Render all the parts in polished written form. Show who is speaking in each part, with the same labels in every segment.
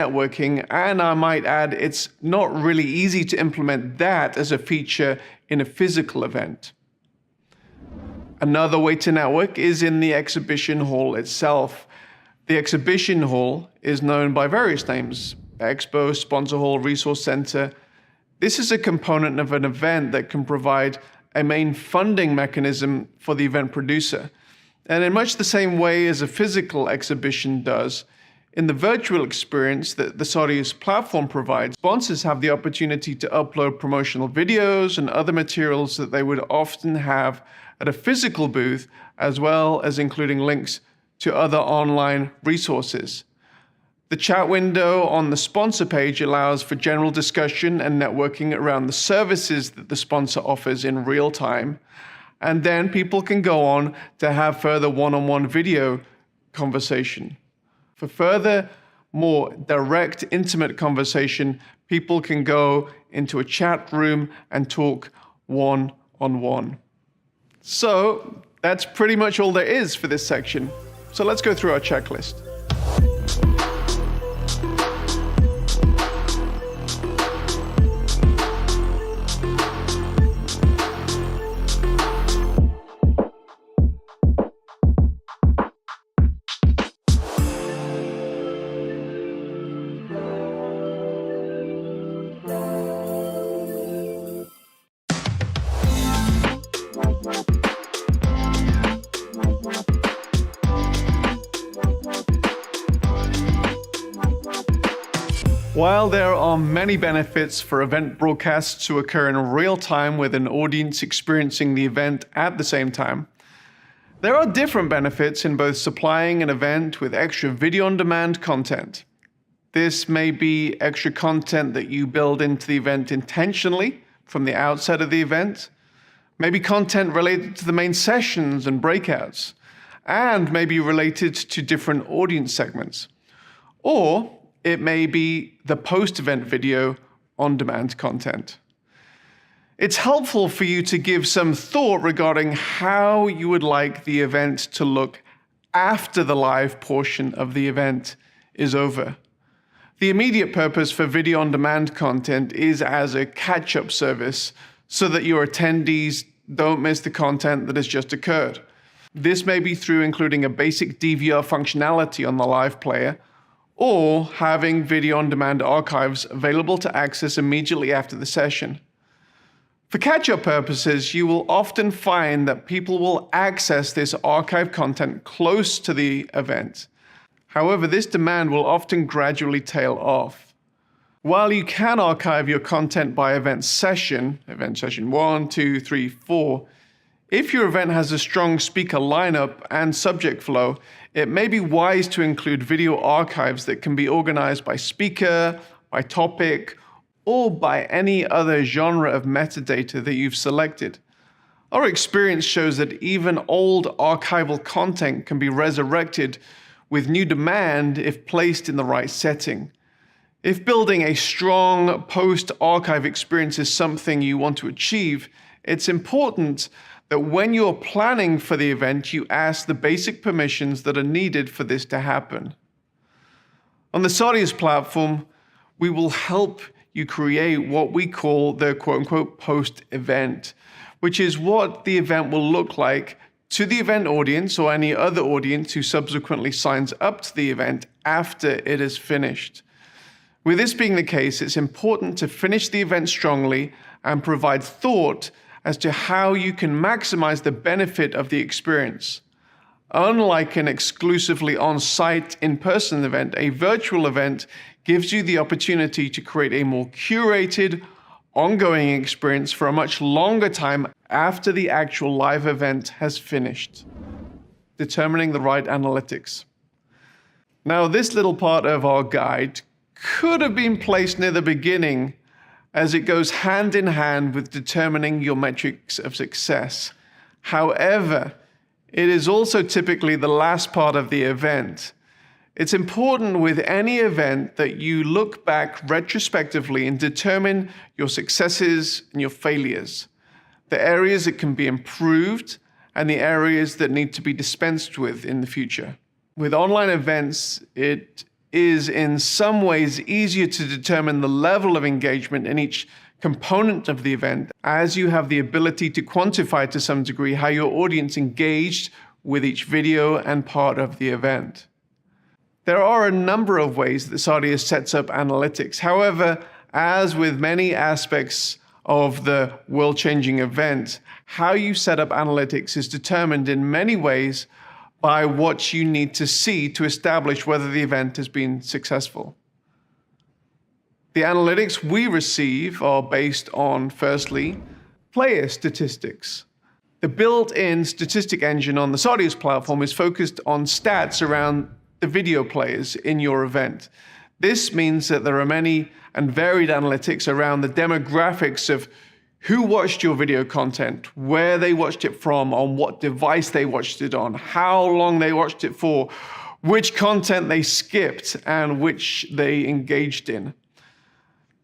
Speaker 1: networking, and I might add, it's not really easy to implement that as a feature in a physical event. Another way to network is in the exhibition hall itself. The exhibition hall is known by various names: Expo, Sponsor Hall, Resource Center. This is a component of an event that can provide a main funding mechanism for the event producer. And in much the same way as a physical exhibition does, in the virtual experience that the Sorius platform provides, sponsors have the opportunity to upload promotional videos and other materials that they would often have at a physical booth, as well as including links to other online resources. The chat window on the sponsor page allows for general discussion and networking around the services that the sponsor offers in real time. And then people can go on to have further one-on-one video conversation. For further, more direct, intimate conversation, people can go into a chat room and talk one-on-one. So that's pretty much all there is for this section. So let's go through our checklist. While there are many benefits for event broadcasts to occur in real time with an audience experiencing the event at the same time, there are different benefits in both supplying an event with extra video-on-demand content. This may be extra content that you build into the event intentionally from the outset of the event, maybe content related to the main sessions and breakouts, and maybe related to different audience segments. Or it may be the post-event video on-demand content. It's helpful for you to give some thought regarding how you would like the event to look after the live portion of the event is over. The immediate purpose for video on-demand content is as a catch-up service so that your attendees don't miss the content that has just occurred. This may be through including a basic DVR functionality on the live player, or having video-on-demand archives available to access immediately after the session. For catch-up purposes, you will often find that people will access this archive content close to the event. However, this demand will often gradually tail off. While you can archive your content by event session 1, 2, 3, 4, if your event has a strong speaker lineup and subject flow, it may be wise to include video archives that can be organized by speaker, by topic, or by any other genre of metadata that you've selected. Our experience shows that even old archival content can be resurrected with new demand if placed in the right setting. If building a strong post-archive experience is something you want to achieve, it's important that when you're planning for the event, you ask the basic permissions that are needed for this to happen. On the Sorius platform, we will help you create what we call the quote-unquote post-event, which is what the event will look like to the event audience or any other audience who subsequently signs up to the event after it is finished. With this being the case, it's important to finish the event strongly and provide thought as to how you can maximize the benefit of the experience. Unlike an exclusively on-site, in-person event, a virtual event gives you the opportunity to create a more curated, ongoing experience for a much longer time after the actual live event has finished. Determining the right analytics. Now, this little part of our guide could have been placed near the beginning, as it goes hand in hand with determining your metrics of success. However, it is also typically the last part of the event. It's important with any event that you look back retrospectively and determine your successes and your failures, the areas that can be improved and the areas that need to be dispensed with in the future. With online events, it is in some ways easier to determine the level of engagement in each component of the event, as you have the ability to quantify to some degree how your audience engaged with each video and part of the event. There are a number of ways that Sadia sets up analytics. However, as with many aspects of the world-changing event, how you set up analytics is determined in many ways by what you need to see to establish whether the event has been successful. The analytics we receive are based on, firstly, player statistics. The built-in statistic engine on the Sadia's platform is focused on stats around the video players in your event. This means that there are many and varied analytics around the demographics of who watched your video content, where they watched it from, on what device they watched it on, how long they watched it for, which content they skipped, and which they engaged in.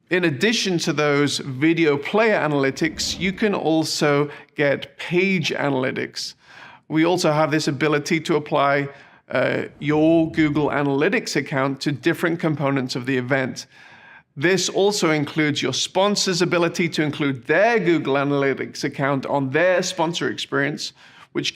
Speaker 1: In addition to those video player analytics, you can also get page analytics. We also have this ability to apply your Google Analytics account to different components of the event. This also includes your sponsor's ability to include their Google Analytics account on their sponsor experience,